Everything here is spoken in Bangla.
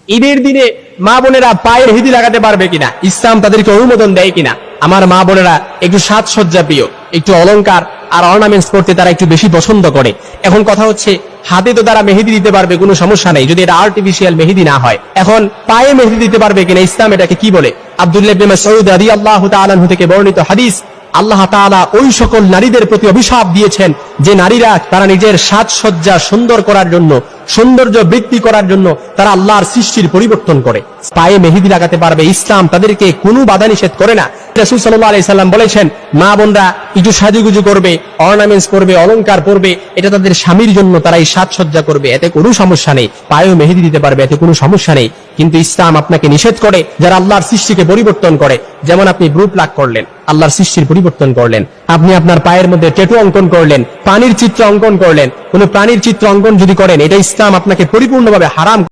ঈদের দিনে মা বোনেরা পায়ের মেহেদি লাগাতে পারবে কিনা, ইসলাম তাদেরকে অনুমোদন দেয় কিনা। আমার মা বোনেরা একটু সাজসজ্জা প্রিয়, একটু অলংকার আর অর্নামেন্টস করতে তারা একটু বেশি পছন্দ করে। এখন কথা হচ্ছে, হাতে তো তারা মেহেদি দিতে পারবে, কোনো সমস্যা নেই যদি এটা আর্টিফিশিয়াল মেহেদি না হয়। এখন পায়ে মেহেদি দিতে পারবে কিনা, ইসলাম এটাকে কি বলে? আব্দুল্লাহ ইবনে মাসউদ রাদিয়াল্লাহু তাআলা আনহু থেকে বর্ণিত হাদিস, আল্লাহ তাআলা ওই সকল নারীদের প্রতি অভিশাপ দিয়েছেন যে নারীরা তারা নিজের সাজসজ্জা সুন্দর করার জন্য, সৌন্দর্য বৃদ্ধি করার জন্য তারা আল্লাহর সৃষ্টির পরিবর্তন করে। পায়ে মেহেদি লাগাতে পারবে, ইসলাম তাদেরকে কোনো বাধা নিষেধ করে না। রাসূল সাল্লাল্লাহু আলাইহি সাল্লাম বলেছেন, মা বোনরা একটু সাজুগুজু করবে, অর্নামেন্টস করবে, অলংকার করবে, এটা তাদের স্বামীর জন্য, তারা এই সাজসজ্জা করবে, এতে কোনো সমস্যা নেই। পায়েও মেহেদি দিতে পারবে, এতে কোনো সমস্যা নেই। কিন্তু ইসলাম আপনাকে নিষেধ করে যারা আল্লাহর সৃষ্টিকে পরিবর্তন করে। যেমন আপনি ব্রু প্লাক করলেন, আল্লাহর সৃষ্টির পরিবর্তন করলেন। আপনি আপনার পায়ের মধ্যে ট্যাটু অঙ্কন করলেন, প্রাণীর চিত্র অঙ্কন করলেন। কোন প্রাণীর চিত্র অঙ্কন যদি করেন, এটা ইসলাম আপনাকে পরিপূর্ণভাবে হারাম